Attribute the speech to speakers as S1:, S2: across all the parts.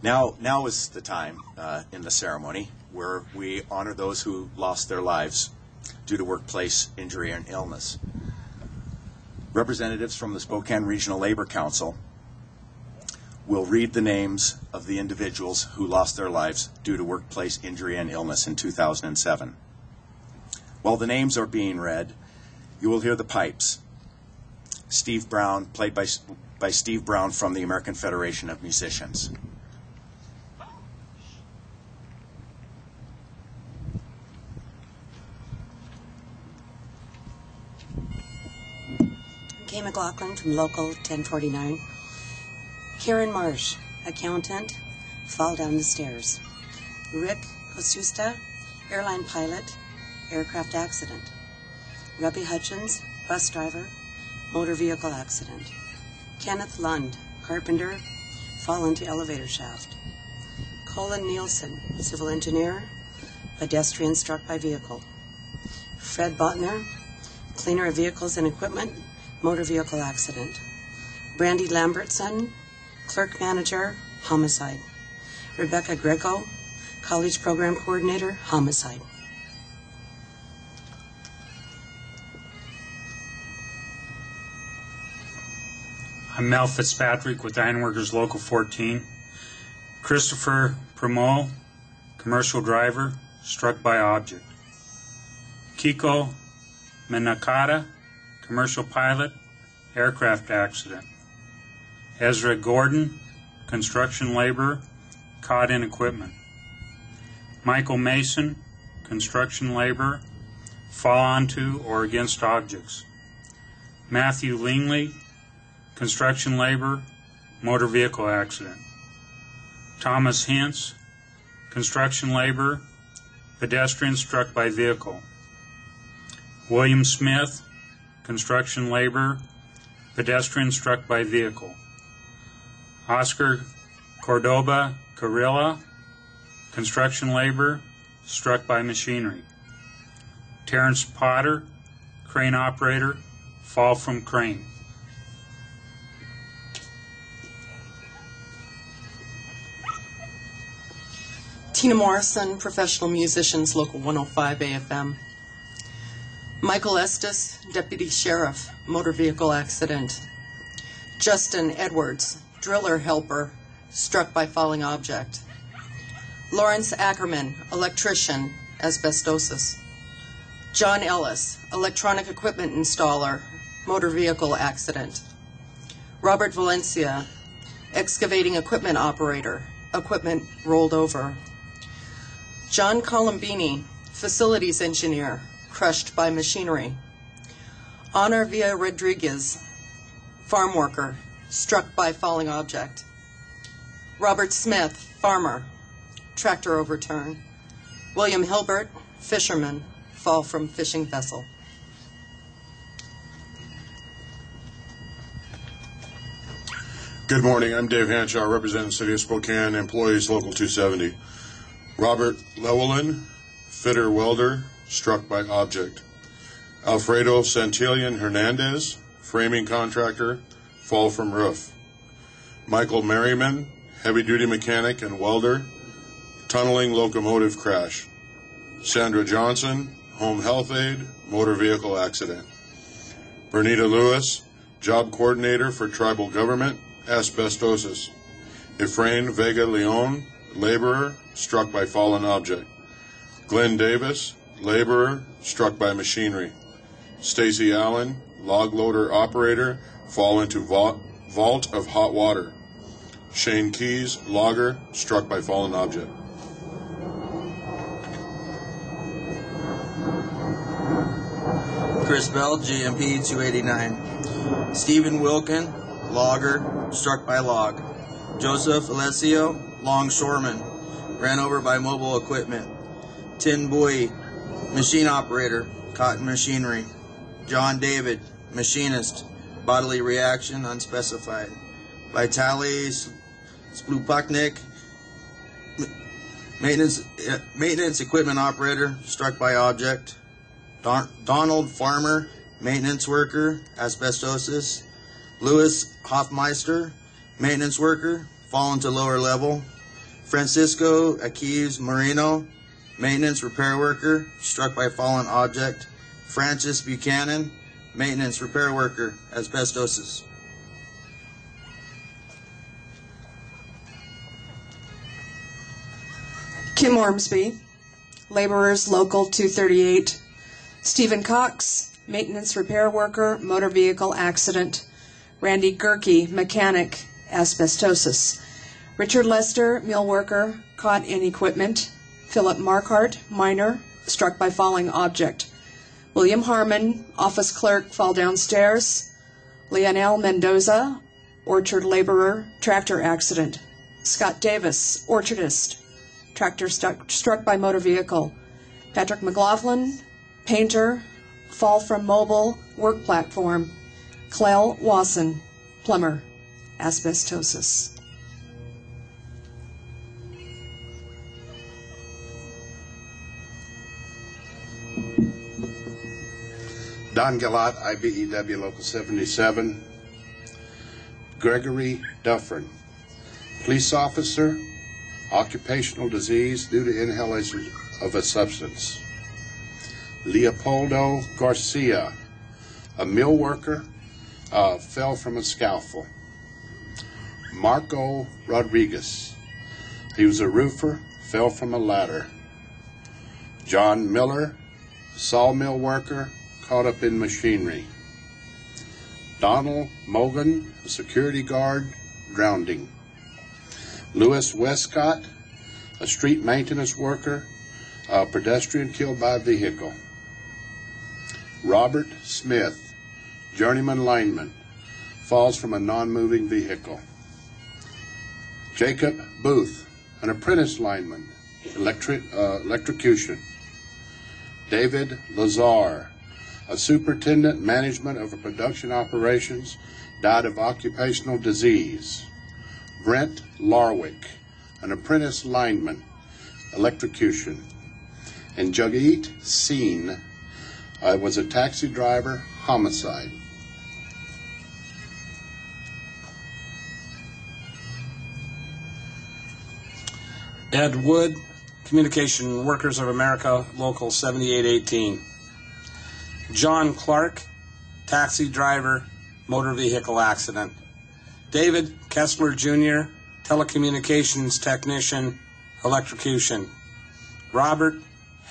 S1: Now is the time in the ceremony where we honor those who lost their lives due to workplace injury and illness. Representatives from the Spokane Regional Labor Council will read the names of the individuals who lost their lives due to workplace injury and illness in 2007. While the names are being read, you will hear the pipes. Steve Brown, played by Steve Brown from the American Federation of Musicians.
S2: Kay McLaughlin from Local 1049. Karen Marsh, accountant, fall down the stairs. Rick Kosusta, airline pilot, aircraft accident. Robbie Hutchins, bus driver, motor vehicle accident. Kenneth Lund, carpenter, fall into elevator shaft. Colin Nielsen, civil engineer, pedestrian struck by vehicle. Fred Botner, cleaner of vehicles and equipment, motor vehicle accident. Brandy Lambertson, clerk manager, homicide. Rebecca Greco, college program coordinator, homicide.
S3: I'm Mel Fitzpatrick with Ironworkers Local 14. Christopher Primo, commercial driver, struck by object. Kiko Menakata, commercial pilot, aircraft accident. Ezra Gordon, construction laborer, caught in equipment. Michael Mason, construction laborer, fall onto or against objects. Matthew Lingley, construction laborer, motor vehicle accident. Thomas Hintz, construction laborer, pedestrian struck by vehicle. William Smith, construction laborer, pedestrian struck by vehicle. Oscar Cordoba Carrilla, construction laborer, struck by machinery. Terrence Potter, crane operator, fall from crane.
S4: Tina Morrison, professional musicians, Local 105 AFM. Michael Estes, deputy sheriff, motor vehicle accident. Justin Edwards, driller helper, struck by falling object. Lawrence Ackerman, electrician, asbestosis. John Ellis, electronic equipment installer, motor vehicle accident. Robert Valencia, excavating equipment operator, equipment rolled over. John Colombini, facilities engineer, crushed by machinery. Honor Villa Rodriguez, farm worker, struck by falling object. Robert Smith, farmer, tractor overturn. William Hilbert, fisherman, fall from fishing vessel.
S5: Good morning. I'm Dave Hanshaw, representing the City of Spokane, employees Local 270. Robert Llewellyn, fitter welder, struck by object. Alfredo Santillan Hernandez, framing contractor, fall from roof. Michael Merriman, heavy-duty mechanic and welder, tunneling locomotive crash. Sandra Johnson, home health aide, motor vehicle accident. Bernita Lewis, job coordinator for tribal government, asbestosis. Efrain Vega Leon, laborer, struck by fallen object. Glenn Davis, laborer, struck by machinery. Stacy Allen, log loader operator, fall into vault of hot water. Shane Keys, logger, struck by fallen object.
S6: Chris Bell, GMP 289. Stephen Wilkin, logger, struck by log. Joseph Alessio, longshoreman, ran over by mobile equipment. Tin Bowie, machine operator, cotton machinery. John David, machinist, bodily reaction unspecified. Vitalis Splupaknik, maintenance equipment operator, struck by object. Donald Farmer, maintenance worker, asbestosis. Louis Hoffmeister, maintenance worker, fallen to lower level. Francisco Akiz Moreno, maintenance repair worker, struck by fallen object. Francis Buchanan, maintenance repair worker, asbestosis.
S7: Kim Ormsby, laborers, local 238. Stephen Cox, maintenance repair worker, motor vehicle accident. Randy Gerke, mechanic, asbestosis. Richard Lester, mill worker, caught in equipment. Philip Marquardt, miner, struck by falling object. William Harmon, office clerk, fall downstairs. Leonel Mendoza, orchard laborer, tractor accident. Scott Davis, orchardist, tractor struck by motor vehicle. Patrick McLaughlin, painter, fall from mobile work platform. Clell Wasson, plumber, asbestosis.
S8: Don Gillott, IBEW Local 77. Gregory Duffrin, police officer, occupational disease due to inhalation of a substance. Leopoldo Garcia, a mill worker, fell from a scaffold. Marco Rodriguez, he was a roofer, fell from a ladder. John Miller, sawmill worker, caught up in machinery. Donald Mogan, a security guard, drowning. Louis Westcott, a street maintenance worker, a pedestrian killed by a vehicle. Robert Smith, journeyman lineman, falls from a non-moving vehicle. Jacob Booth, an apprentice lineman, electrocution. David Lazar, a superintendent management of production operations, died of occupational disease. Brent Larwick, an apprentice lineman, electrocution. And Jagit Singh was a taxi driver, homicide.
S9: Ed Wood, Communication Workers of America, Local 7818. John Clark, taxi driver, motor vehicle accident. David Kessler Jr., telecommunications technician, electrocution. Robert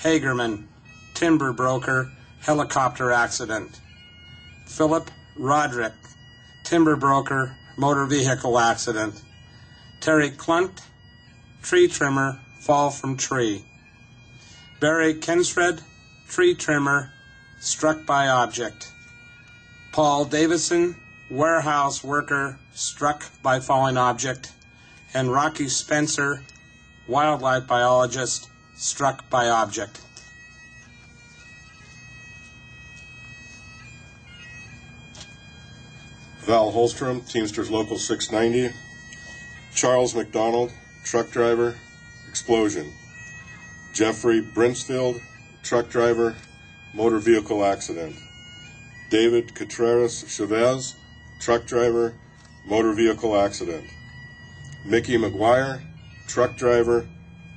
S9: Hagerman, timber broker, helicopter accident. Philip Roderick, timber broker, motor vehicle accident. Terry Klunt, tree trimmer, fall from tree. Barry Kensred, tree trimmer, struck by object. Paul Davison, warehouse worker, struck by falling object. And Rocky Spencer, wildlife biologist, struck by object.
S5: Val Holstrom, Teamsters Local 690. Charles McDonald, truck driver, explosion. Jeffrey Brinsfield, truck driver, motor vehicle accident. David Contreras Chavez, truck driver, motor vehicle accident. Mickey McGuire, truck driver,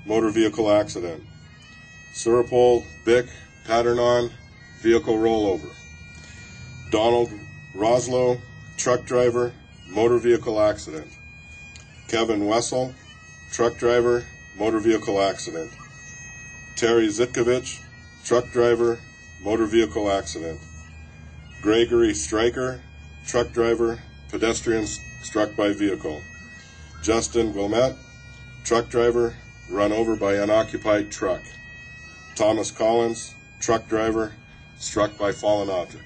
S5: motor vehicle accident. Surapol Bick Paternon, vehicle rollover. Donald Roslow, truck driver, motor vehicle accident. Kevin Wessel, truck driver, motor vehicle accident. Terry Zitkovich, truck driver, motor vehicle accident. Gregory Stryker, truck driver, pedestrian struck by vehicle. Justin Wilmette, truck driver, run over by unoccupied truck. Thomas Collins, truck driver, struck by fallen object.